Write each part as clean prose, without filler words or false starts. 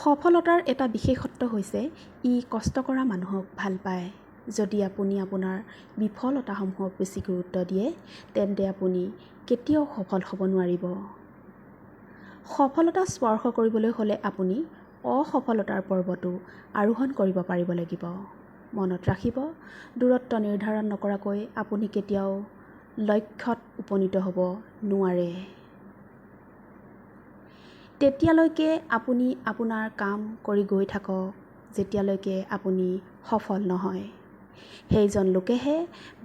সফলতাৰ এটা বিশেষত্ব হৈছে ই কষ্ট কৰা মানুহক ভাল পায়। যদি আপুনি আপোনাৰ বিফলতাসমূহক বেছি গুৰুত্ব দিয়ে তেন্তে আপুনি কেতিয়াও সফল হ'ব নোৱাৰিব। সফলতা স্পৰ্শ কৰিবলৈ হ'লে আপুনি অসফলতাৰ পৰ্বতো আৰোহণ কৰিব পাৰিব লাগিব। মনত ৰাখিব, দূৰত্ব নিৰ্ধাৰণ নকৰাকৈ আপুনি কেতিয়াও লক্ষ্যত উপনীত হ'ব নোৱাৰে। তেতিয়ালৈকে আপুনি আপোনাৰ কাম কৰি গৈ থাকক যেতিয়ালৈকে আপুনি সফল নহয়। সেইজন লোকেহে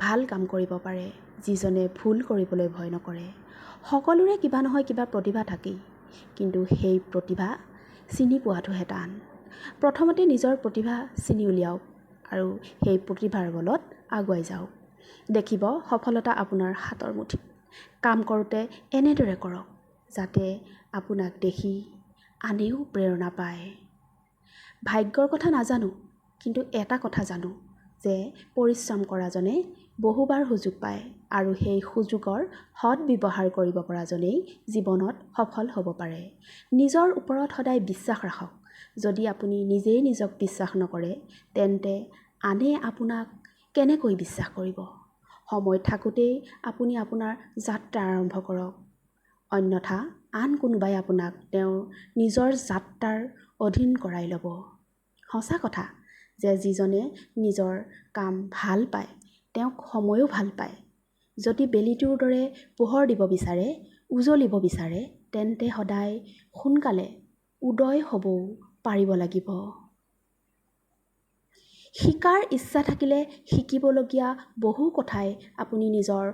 ভাল কাম কৰিব পাৰে যিজনে ভুল কৰিবলৈ ভয় নকৰে। সকলোৰে কিবা নহয় কিবা প্ৰতিভা থাকেই, কিন্তু সেই প্ৰতিভা চিনি পোৱাটোহে টান। প্ৰথমতে নিজৰ প্ৰতিভা চিনি উলিয়াওক আৰু সেই প্ৰতিভাৰ বলত আগুৱাই যাওক। দেখিব সফলতা আপোনাৰ হাতৰ মুঠিত। কাম কৰোঁতে এনেদৰে কৰক যাতে আপোনাক দেখি আনেও প্ৰেৰণা পায়। ভাগ্যৰ কথা নাজানো, কিন্তু এটা কথা জানো যে পৰিশ্ৰম কৰাজনে বহুবাৰ সুযোগ পায় আৰু সেই সুযোগৰ সৎব্যৱহাৰ কৰিব পৰাজনেই জীৱনত সফল হ'ব পাৰে। নিজৰ ওপৰত সদায় বিশ্বাস ৰাখক। যদি আপুনি নিজেই নিজক বিশ্বাস নকৰে তেন্তে আনে আপোনাক কেনেকৈ বিশ্বাস কৰিব? সময় থাকোঁতেই আপুনি আপোনাৰ যাত্ৰা আৰম্ভ কৰক, অন্যথা আন কোনোবাই আপোনাক তেওঁৰ নিজৰ যাত্ৰাৰ অধীন কৰাই ল'ব। সঁচা কথা যে যিজনে নিজৰ কাম ভাল পায় তেওঁক সময়ো ভাল পায়। যদি বেলিটোৰ দৰে পোহৰ দিব বিচাৰে, উজলিব বিচাৰে তেন্তে সদায় সোনকালে উদয় হ'বও পাৰিব লাগিব। শিকাৰ ইচ্ছা থাকিলে শিকিবলগীয়া বহু কথাই আপুনি নিজৰ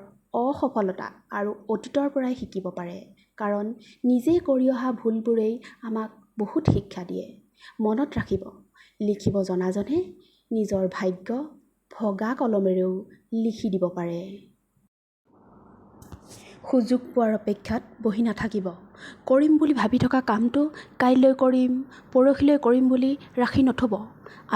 অসফলতা আৰু অতীতৰ পৰাই শিকিব পাৰে। কাৰণ নিজে কৰি অহা ভুলবোৰেই আমাক বহুত শিক্ষা দিয়ে। মনত ৰাখিব, লিখিব জনাজনে নিজৰ ভাগ্য ভগা কলমেৰেও লিখি দিব পাৰে। সুযোগ পোৱাৰ অপেক্ষাত বহি নাথাকিব। কৰিম বুলি ভাবি থকা কামটো কাইলৈ কৰিম, পৰহিলৈ কৰিম বুলি ৰাখি নথব।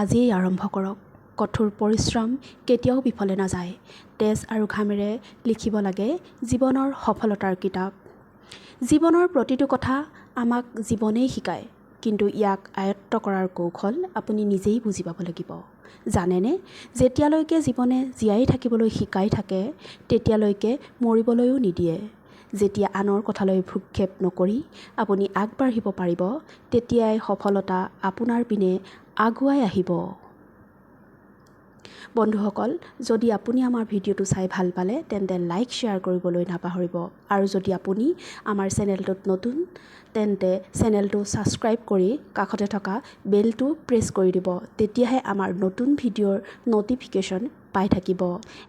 আজিয়েই আৰম্ভ কৰক। কঠোৰ পৰিশ্ৰম কেতিয়াও বিফলে নাযায়। তেজ আৰু ঘামেৰে লিখিব লাগে জীৱনৰ সফলতাৰ কিতাপ। জীৱনৰ প্ৰতিটো কথা আমাক জীৱনেই শিকায়, কিন্তু ইয়াক আয়ত্ত কৰাৰ কৌশল আপুনি নিজেই বুজি পাব লাগিব। জানেনে, যেতিয়ালৈকে জীৱনে জীয়াই থাকিবলৈ শিকাই থাকে তেতিয়ালৈকে মৰিবলৈও নিদিয়ে। যেতিয়া আনৰ কথালৈ ভ্ৰূক্ষেপ নকৰি আপুনি আগবাঢ়িব পাৰিব তেতিয়াই সফলতা আপোনাৰ পিনে আগুৱাই আহিব। বন্ধুসকল, যদি আপুনি আমাৰ ভিডিঅ'টো চাই ভাল পালে তেন্তে লাইক শ্বেয়াৰ কৰিবলৈ নাপাহৰিব। আৰু যদি আপুনি আমাৰ চেনেলটোত নতুন তেন্তে চেনেলটো ছাবস্ক্ৰাইব কৰি কাষতে থকা বেলটো প্ৰেছ কৰি দিব। তেতিয়াহে আমাৰ নতুন ভিডিঅ'ৰ ন'টিফিকেশ্যন পাই থাকিব।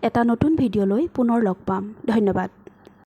এটা নতুন ভিডিঅ'লৈ পুনৰ লগ পাম। ধন্যবাদ।